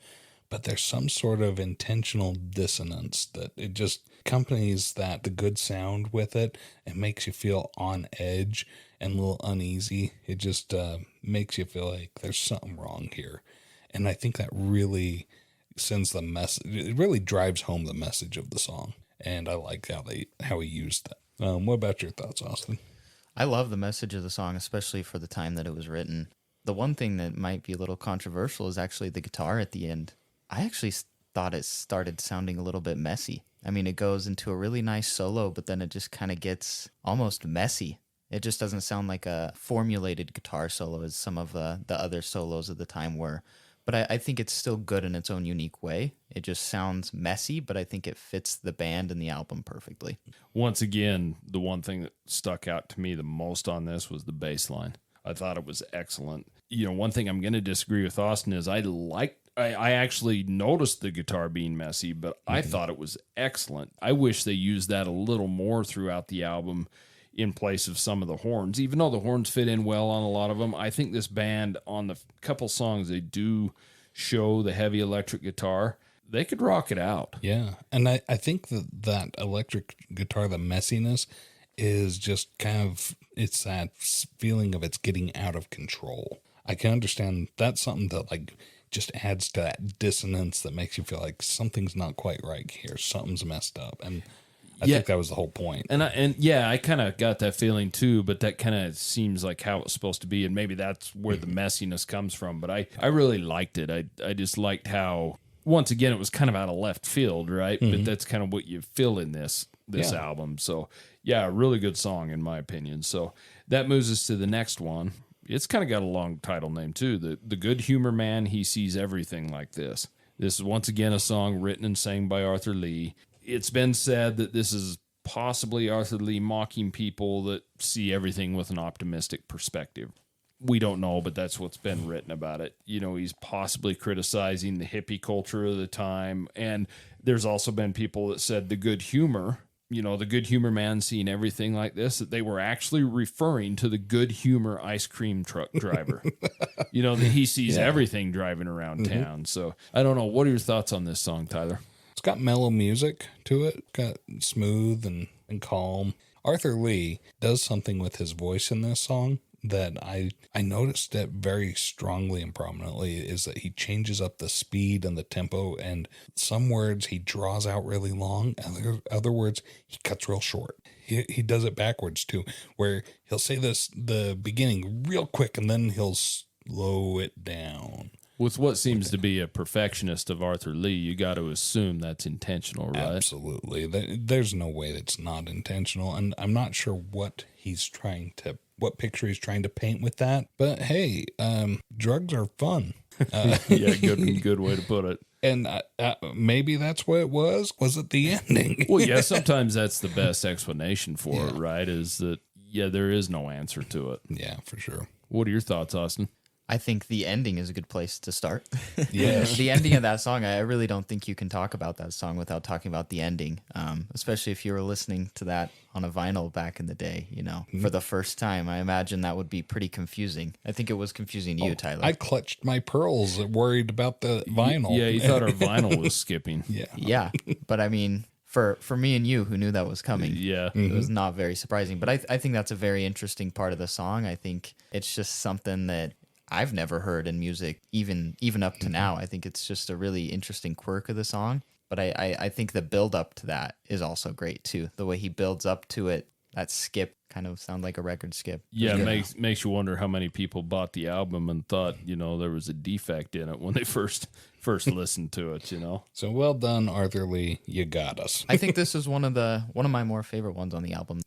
but there's some sort of intentional dissonance that it just accompanies the good sound with it and makes you feel on edge and a little uneasy. It just makes you feel like there's something wrong here. And I think that really sends the message. It really drives home the message of the song. And I like how he used that. What about your thoughts, Austin? I love the message of the song, especially for the time that it was written. The one thing that might be a little controversial is actually the guitar at the end. I actually thought it started sounding a little bit messy. I mean, it goes into a really nice solo, but then it just kind of gets almost messy. It just doesn't sound like a formulated guitar solo as some of the other solos of the time were. But I think it's still good in its own unique way. It just sounds messy, but I think it fits the band and the album perfectly. Once again, the one thing that stuck out to me the most on this was the bass line. I thought it was excellent. You know, one thing I'm going to disagree with Austin is I actually noticed the guitar being messy, but I thought it was excellent. I wish they used that a little more throughout the album in place of some of the horns. Even though the horns fit in well on a lot of them, I think this band, on the couple songs they do show the heavy electric guitar, they could rock it out. Yeah, and I think that electric guitar, the messiness, is just kind of, it's that feeling of it's getting out of control. I can understand that's something that like just adds to that dissonance that makes you feel like something's not quite right here. Something's messed up. And I think that was the whole point. And I kind of got that feeling too, but that kind of seems like how it's supposed to be. And maybe that's where the messiness comes from. But I really liked it. I just liked how, once again, it was kind of out of left field, right? But that's kind of what you feel in this album. So yeah, a really good song in my opinion. So that moves us to the next one. It's kind of got a long title name too. The Good Humor Man, He Sees Everything Like This. This is once again a song written and sang by Arthur Lee. It's been said that this is possibly Arthur Lee mocking people that see everything with an optimistic perspective. We don't know, but that's what's been written about it. You know, he's possibly criticizing the hippie culture of the time. And there's also been people that said the good humor, you know, the good humor man seeing everything like this, that they were actually referring to the good humor ice cream truck driver. You know, that he sees everything driving around town. So I don't know. What are your thoughts on this song, Tyler? It's got mellow music to it, got smooth and calm. Arthur Lee does something with his voice in this song that I noticed it very strongly and prominently, is that he changes up the speed and the tempo, and some words he draws out really long, and other words he cuts real short. He does it backwards too, where he'll say the beginning real quick and then he'll slow it down. With what seems to be a perfectionist of Arthur Lee, you got to assume that's intentional, right? Absolutely. There's no way that's not intentional, and I'm not sure what picture he's trying to paint with that. But hey, drugs are fun. Yeah, good way to put it. And maybe that's what it was. Was it the ending? Well, yeah, sometimes that's the best explanation for it, right? Is that, yeah, there is no answer to it. Yeah, for sure. What are your thoughts, Austin? I think the ending is a good place to start. Yes. The ending of that song, I really don't think you can talk about that song without talking about the ending, especially if you were listening to that on a vinyl back in the day, you know, for the first time. I imagine that would be pretty confusing. I think it was confusing to you, Tyler. I clutched my pearls, worried about the vinyl. Yeah, you thought our vinyl was skipping. Yeah. Yeah, but I mean, for me and you who knew that was coming, Yeah. it was not very surprising. But I think that's a very interesting part of the song. I think it's just something that I've never heard in music, even up to now. I think it's just a really interesting quirk of the song. But I think the build up to that is also great too. The way he builds up to it, that skip kind of sound like a record skip. Yeah, it makes you wonder how many people bought the album and thought, you know, there was a defect in it when they first listened to it, you know. So well done, Arthur Lee. You got us. I think this is one of my more favorite ones on the album.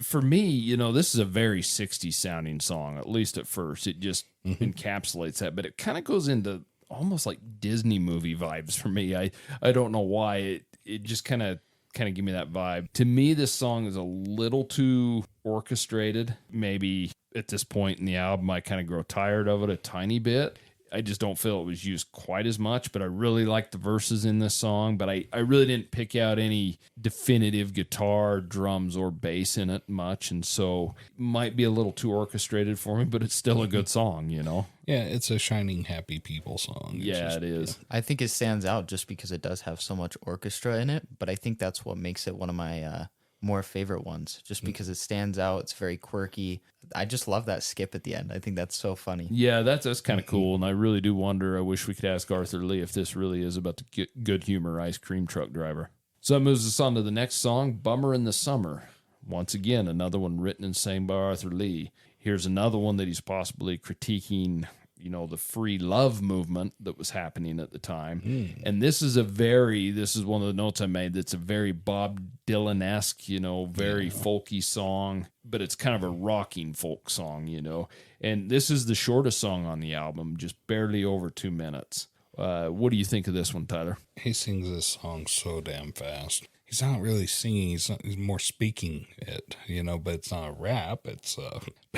For me, you know, this is a very 60s sounding song, at least at first. It just encapsulates that, but it kind of goes into almost like Disney movie vibes for me. I don't know why. It just kind of give me that vibe. To me, this song is a little too orchestrated. Maybe at this point in the album, I kind of grow tired of it a tiny bit. I just don't feel it was used quite as much, but I really like the verses in this song. But I really didn't pick out any definitive guitar, drums, or bass in it much. And so it might be a little too orchestrated for me, but it's still a good song, you know? Yeah, it's a shining happy people song. Yeah, it is. I think it stands out just because it does have so much orchestra in it, but I think that's what makes it one of my more favorite ones, just because it stands out. It's very quirky. I just love that skip at the end. I think that's so funny. Yeah, that's kind of cool. And I really do wonder, I wish we could ask Arthur Lee if this really is about the good humor ice cream truck driver. So that moves us on to the next song, Bummer in the Summer. Once again, another one written and sang by Arthur Lee. Here's another one that he's possibly critiquing, you know, the free love movement that was happening at the time. And this is one of the notes I made, that's a very Bob Dylan-esque, you know, very folky song, but it's kind of a rocking folk song, you know. And this is the shortest song on the album, just barely over 2 minutes. What do you think of this one, Tyler? He sings this song so damn fast. He's not really singing, he's more speaking it, you know, but it's not a rap. It's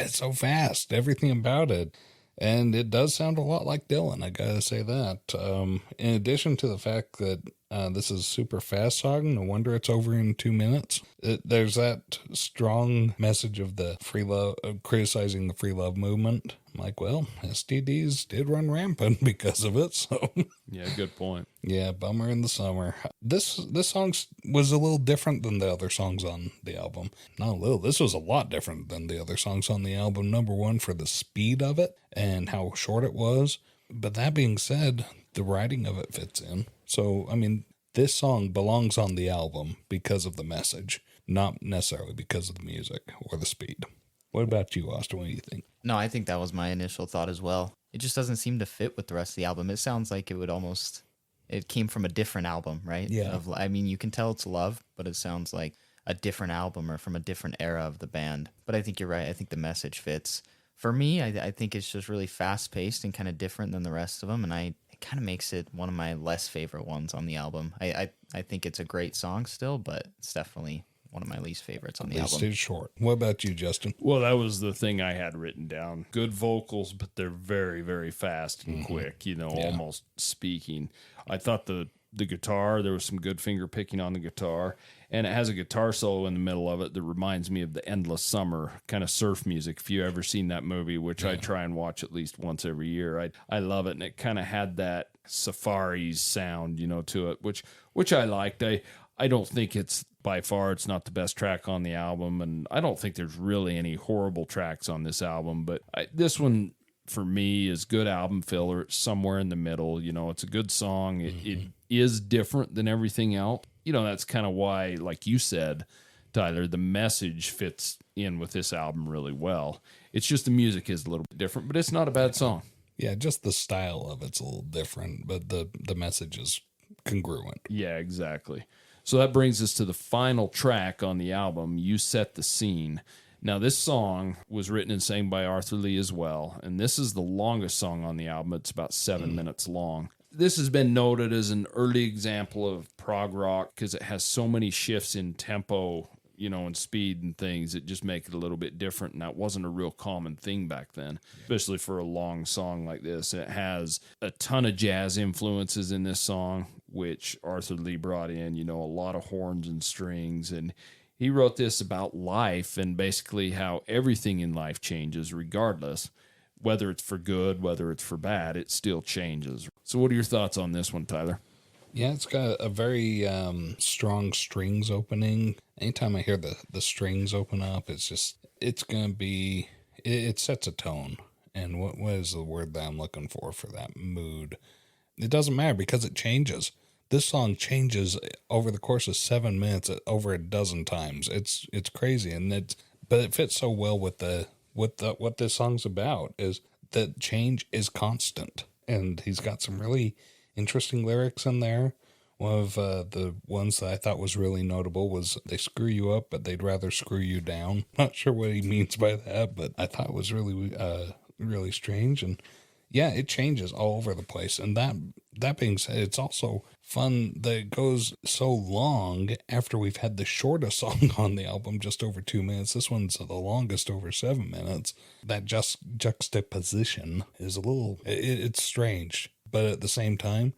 so fast, everything about it. And it does sound a lot like Dylan, I gotta say that. In addition to the fact that this is a super fast song, no wonder it's over in 2 minutes. There's that strong message of the free love, criticizing the free love movement. I'm like, well, STDs did run rampant because of it, so. Yeah, good point. Yeah, Bummer in the Summer. This song was a little different than the other songs on the album. Not a little. This was a lot different than the other songs on the album. Number one, for the speed of it and how short it was. But that being said, the writing of it fits in. So, I mean, this song belongs on the album because of the message, not necessarily because of the music or the speed. What about you, Austin? What do you think? No, I think that was my initial thought as well. It just doesn't seem to fit with the rest of the album. It sounds like it came from a different album, right? Yeah. I mean, you can tell it's Love, but it sounds like a different album or from a different era of the band. But I think you're right. I think the message fits. For me, I think it's just really fast-paced and kind of different than the rest of them, and it kind of makes it one of my less favorite ones on the album. I think it's a great song still, but it's definitely one of my least favorites on At the least album. it's short. What about you, Justin? Well, that was the thing I had written down. Good vocals, but they're very, very fast and quick, almost speaking. I thought the guitar, there was some good finger picking on the guitar, and it has a guitar solo in the middle of it that reminds me of the Endless Summer kind of surf music. If you ever seen that movie, which I try and watch at least once every year, I love it. And it kind of had that Safaris sound, to it, which I liked. I don't think it's by far, it's not the best track on the album, and I don't think there's really any horrible tracks on this album, but this one for me is good album filler. It's somewhere in the middle. It's a good song. It is different than everything else. That's kind of why, like you said, Tyler, the message fits in with this album really well. It's just the music is a little bit different, but it's not a bad song. Yeah, just the style of it's a little different, but the message is congruent. Yeah, exactly. So that brings us to the final track on the album, You Set the Scene. Now, this song was written and sang by Arthur Lee as well, and this is the longest song on the album. It's about 7 minutes long. This has been noted as an early example of prog rock because it has so many shifts in tempo, and speed and things that just make it a little bit different, and that wasn't a real common thing back then, especially for a long song like this. It has a ton of jazz influences in this song, which Arthur Lee brought in, a lot of horns and strings, and he wrote this about life and basically how everything in life changes regardless, whether it's for good, whether it's for bad, it still changes. So what are your thoughts on this one, Tyler? Yeah, it's got a very strong strings opening. Anytime I hear the strings open up, it's going to be, it sets a tone. And what is the word that I'm looking for that mood? It doesn't matter because it changes. This song changes over the course of 7 minutes over a dozen times. It's crazy, but it fits so well with what this song's about. Is that change is constant, and he's got some really interesting lyrics in there. One of the ones that I thought was really notable was they screw you up, but they'd rather screw you down. Not sure what he means by that, but I thought it was really really strange. And yeah, it changes all over the place. And that being said, it's also fun that it goes so long after we've had the shortest song on the album, just over 2 minutes. This one's the longest, over 7 minutes. That juxtaposition is it's strange. But at the same time,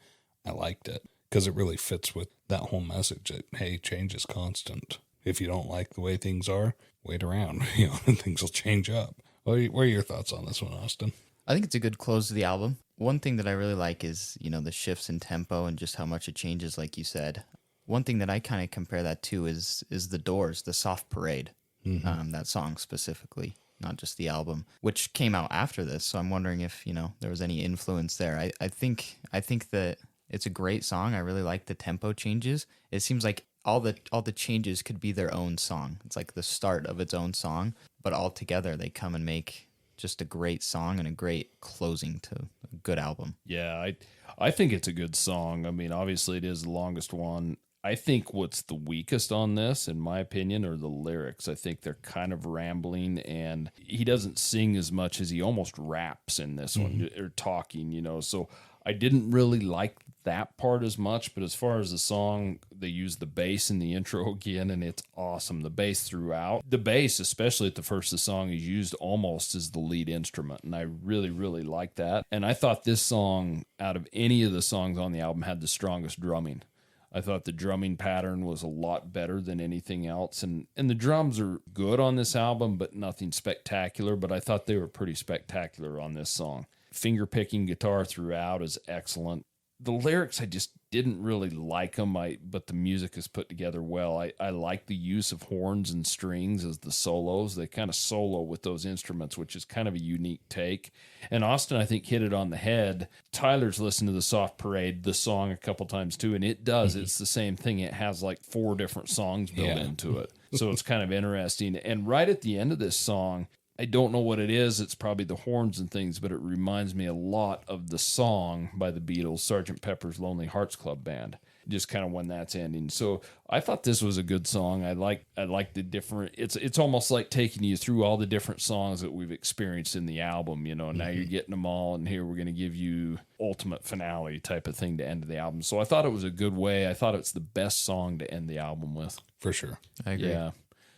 I liked it because it really fits with that whole message that, hey, change is constant. If you don't like the way things are, wait around, and things will change up. What are your thoughts on this one, Austin? I think it's a good close to the album. One thing that I really like is, the shifts in tempo and just how much it changes, like you said. One thing that I kind of compare that to is The Doors, The Soft Parade, that song specifically, not just the album, which came out after this. So I'm wondering if, there was any influence there. I think that it's a great song. I really like the tempo changes. It seems like all the changes could be their own song. It's like the start of its own song, but all together they come and make just a great song and a great closing to a good album. Yeah, I think it's a good song. I mean, obviously it is the longest one. I think what's the weakest on this, in my opinion, are the lyrics. I think they're kind of rambling, and he doesn't sing as much as he almost raps in this one, or talking, So I didn't really like that part as much, but as far as the song, they use the bass in the intro again, and it's awesome. The bass throughout. The bass, especially at the first of the song, is used almost as the lead instrument, and I really, really like that. And I thought this song, out of any of the songs on the album, had the strongest drumming. I thought the drumming pattern was a lot better than anything else. And the drums are good on this album, but nothing spectacular. But I thought they were pretty spectacular on this song. Finger-picking guitar throughout is excellent. The lyrics, I just didn't really like them, but the music is put together well. I like the use of horns and strings as the solos. They kind of solo with those instruments, which is kind of a unique take. And Austin, I think, hit it on the head. Tyler's listened to The Soft Parade, the song, a couple times too, and it does. It's the same thing. It has like 4 different songs built into it. So it's kind of interesting. And right at the end of this song, I don't know what it is. It's probably the horns and things, but it reminds me a lot of the song by the Beatles, Sgt. Pepper's Lonely Hearts Club Band. just kind of when that's ending. So I thought this was a good song. I like the different. It's almost like taking you through all the different songs that we've experienced in the album. You know, now you're getting them all, and here we're going to give you ultimate finale type of thing to end the album. So I thought it was a good way. I thought it's the best song to end the album with. For sure. I agree. Yeah.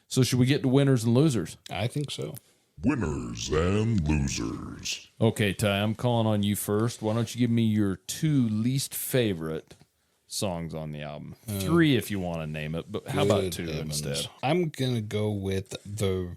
So should we get to winners and losers? I think so. Winners and losers. Okay, Ty, I'm calling on you first. Why don't you give me your 2 least favorite songs on the album? 3 if you want to name it, but how about Good 2 heavens. instead? I'm gonna go with the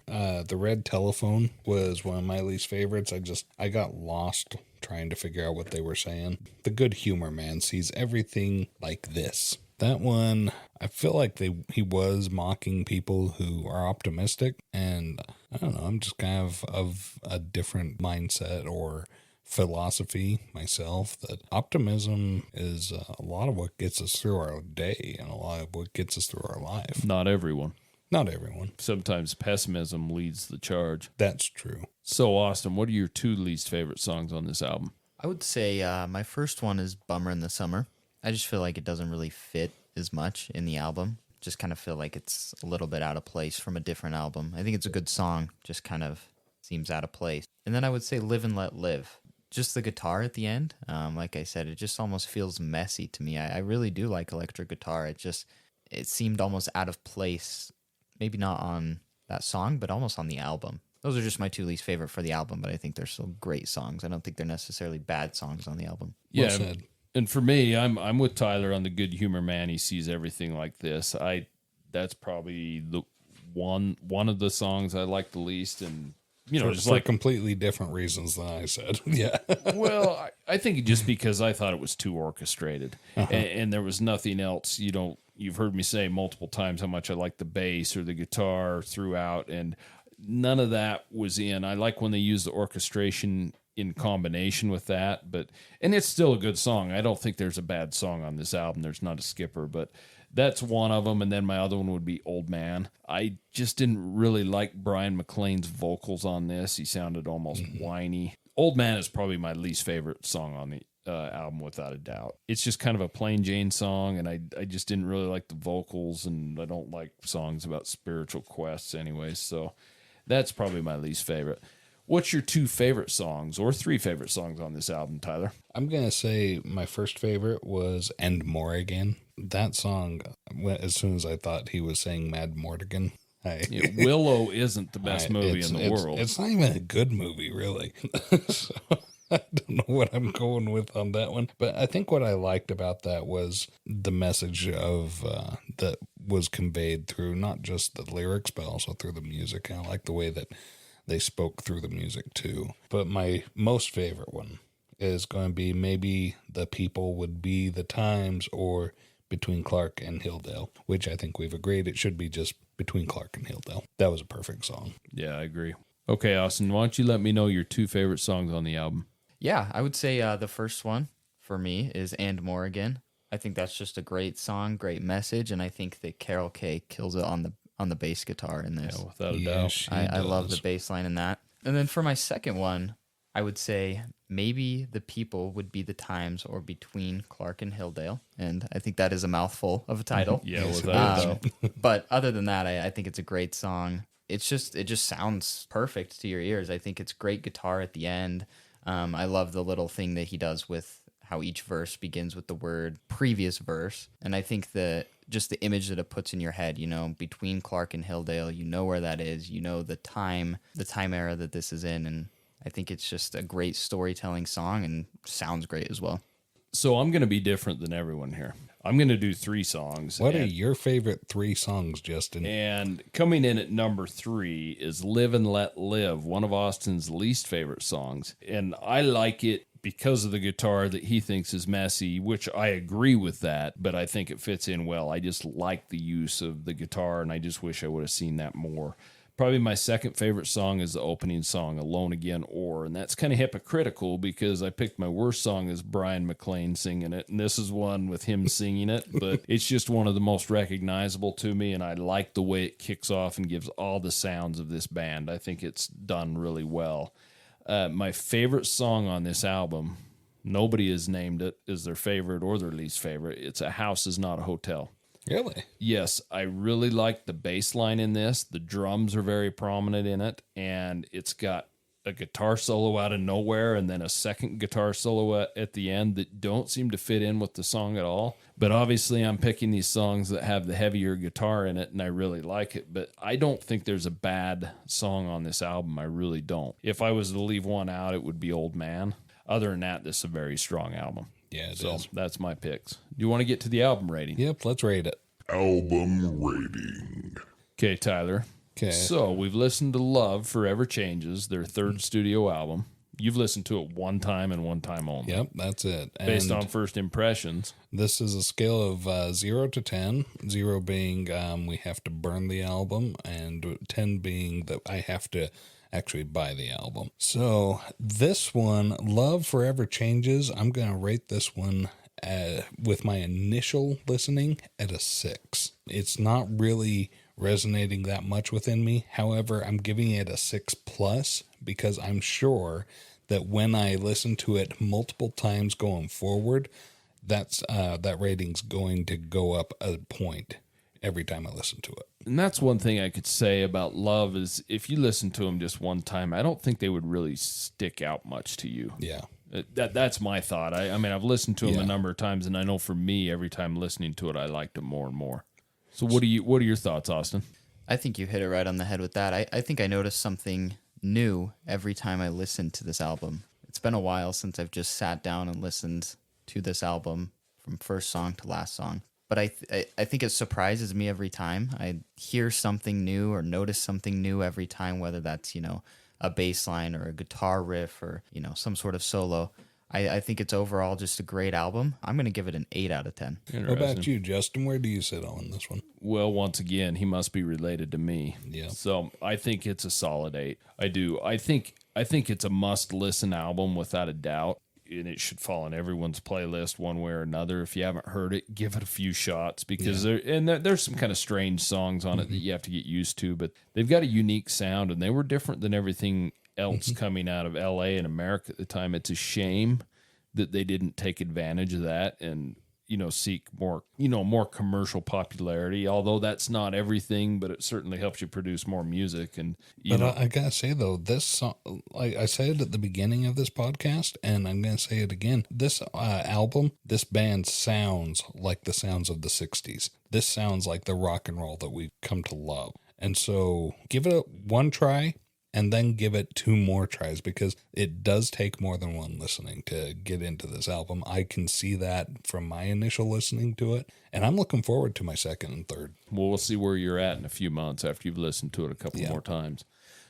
Red Telephone was one of my least favorites. I got lost trying to figure out what they were saying. The Good Humor Man sees everything like this. That one, I feel like he was mocking people who are optimistic, and I don't know, I'm just kind of a different mindset or philosophy myself, that optimism is a lot of what gets us through our day and a lot of what gets us through our life. Not everyone. Not everyone. Sometimes pessimism leads the charge. That's true. So, Austin, what are your 2 least favorite songs on this album? I would say my first one is Bummer in the Summer. I just feel like it doesn't really fit as much in the album. Just kind of feel like it's a little bit out of place from a different album. I think it's a good song, just kind of seems out of place. And then I would say Live and Let Live. Just the guitar at the end, like I said, it just almost feels messy to me. I really do like electric guitar. It seemed almost out of place, maybe not on that song, but almost on the album. Those are just my 2 least favorite for the album, but I think they're still great songs. I don't think they're necessarily bad songs on the album. Well Yeah, said. and for me, I'm with Tyler on the Good Humor Man. He sees everything like this. That's probably the one of the songs I like the least, and just for like completely different reasons than I said. Yeah. well, I think just because I thought it was too orchestrated, and there was nothing else. You've heard me say multiple times how much I like the bass or the guitar throughout, and none of that was in. I like when they use the orchestration in combination with that, and it's still a good song. I don't think there's a bad song on this album. There's not a skipper, but that's one of them. And then my other one would be Old Man. I just didn't really like Brian McLean's vocals on this. He sounded almost whiny. Old Man is probably my least favorite song on the album, without a doubt. It's just kind of a plain Jane song, and I just didn't really like the vocals, and I don't like songs about spiritual quests anyway, so that's probably my least favorite. What's your 2 favorite songs or 3 favorite songs on this album, Tyler? I'm going to say my first favorite was And More Again. That song, as soon as I thought he was saying Mad Mortigan, Willow isn't the best movie in the world. It's not even a good movie, really. So I don't know what I'm going with on that one. But I think what I liked about that was the message of that was conveyed through not just the lyrics, but also through the music. And I like the way that they spoke through the music too. But my most favorite one is going to be Maybe the People Would Be the Times, or Between Clark and Hilldale, which I think we've agreed it should be just Between Clark and Hilldale. That was a perfect song. Yeah, I agree. Okay, Austin, why don't you let me know your 2 favorite songs on the album? Yeah, I would say the first one for me is And More Again. I think that's just a great song, great message, and I think that Carol Kay kills it on the bass guitar in this. Yeah, without a Yeah, doubt. she I love the does. bass line in that. And then for my second one, I would say Maybe the People Would Be the Times, or Between Clark and Hilldale. And I think that is a mouthful of a title. Yeah, without a doubt. But other than that, I think it's a great song. It just sounds perfect to your ears. I think it's great guitar at the end. I love the little thing that he does with how each verse begins with the word previous verse. And I think just the image that it puts in your head, between Clark and Hilldale, where that is, the time era that this is in. And I think it's just a great storytelling song and sounds great as well. So I'm going to be different than everyone here. I'm going to do 3 songs. What are your favorite 3 songs, Justin? And coming in at number 3 is Live and Let Live, one of Austin's least favorite songs. And I like it because of the guitar that he thinks is messy, which I agree with that, but I think it fits in well. I just like the use of the guitar, and I just wish I would have seen that more. Probably my second favorite song is the opening song, Alone Again, and that's kind of hypocritical because I picked my worst song as Brian McLean singing it, and this is one with him singing it, but it's just one of the most recognizable to me, and I like the way it kicks off and gives all the sounds of this band. I think it's done really well. My favorite song on this album Nobody has named it as their favorite or their least favorite. It's A House Is Not a Hotel. Really? Yes, I really like the bass line in this. The drums are very prominent in it, and it's got a guitar solo out of nowhere and then a second guitar solo at the end that don't seem to fit in with the song at all. But obviously I'm picking these songs that have the heavier guitar in it, and I really like it. But I don't think there's a bad song on this album. I really don't. If I was to leave one out, it would be Old Man. Other than that, this is a very strong album. Yeah, it So is. that's my picks. Do you want to get to the album rating? Yep, let's rate it. Album rating. Okay, Tyler. Okay. So we've listened to Love Forever Changes, their third studio album. You've listened to it one time and one time only. Yep, that's it. Based And on first impressions. this is a scale of 0 to 10, 0 being we have to burn the album, and 10 being that I have to actually buy the album. So this one, Love Forever Changes, I'm going to rate this one with my initial listening at a 6. It's not really resonating that much within me. However, I'm giving it a 6 plus because I'm sure that when I listen to it multiple times going forward, that rating's going to go up a point every time I listen to it. And that's one thing I could say about Love is if you listen to them just one time, I don't think they would really stick out much to you. Yeah. That's my thought. I mean, I've listened to them Yeah. a number of times, and I know for me, every time listening to it, I liked them more and more. So what are your thoughts, Austin? I think you hit it right on the head with that. I think I noticed something new every time I listened to this album. It's been a while since I've just sat down and listened to this album from first song to last song. But I think it surprises me every time. I hear something new or notice something new every time, whether that's, a bass line or a guitar riff or, some sort of solo. I think it's overall just a great album. I'm going to give it an 8 out of 10. What about you, Justin? Where do you sit on this one? Well, once again, he must be related to me. Yeah. So I think it's a solid 8. I do. I think it's a must-listen album without a doubt, and it should fall on everyone's playlist one way or another. If you haven't heard it, give it a few shots because there's some kind of strange songs on it that you have to get used to, but they've got a unique sound, and they were different than everything else coming out of LA and America at the time. It's a shame that they didn't take advantage of that and seek more commercial popularity, although that's not everything, but it certainly helps you produce more music. And I gotta say though, this song, I said it at the beginning of this podcast, and I'm gonna say it again. This album, this band sounds like the sounds of the 60s. This sounds like the rock and roll that we've come to love. And so give it one try, and then give it 2 more tries because it does take more than one listening to get into this album. I can see that from my initial listening to it, and I'm looking forward to my second and third. Well, we'll see where you're at in a few months after you've listened to it a couple more times.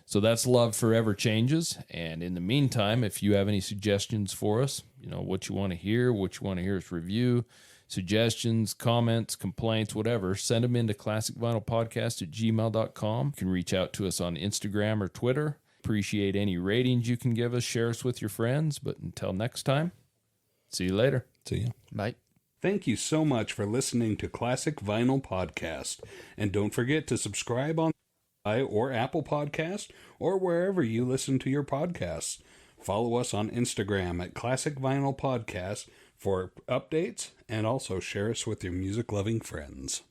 So that's Love Forever Changes. And in the meantime, if you have any suggestions for us, what you want to hear, us review, suggestions, comments, complaints, whatever, send them into classicvinylpodcast@gmail.com. You can reach out to us on Instagram or Twitter. Appreciate any ratings you can give us. Share us with your friends. But until next time, see you later. See ya. Bye. Thank you so much for listening to Classic Vinyl Podcast. And don't forget to subscribe on Spotify or Apple Podcast or wherever you listen to your podcasts. Follow us on Instagram at Classic Vinyl Podcast for updates, and also share us with your music-loving friends.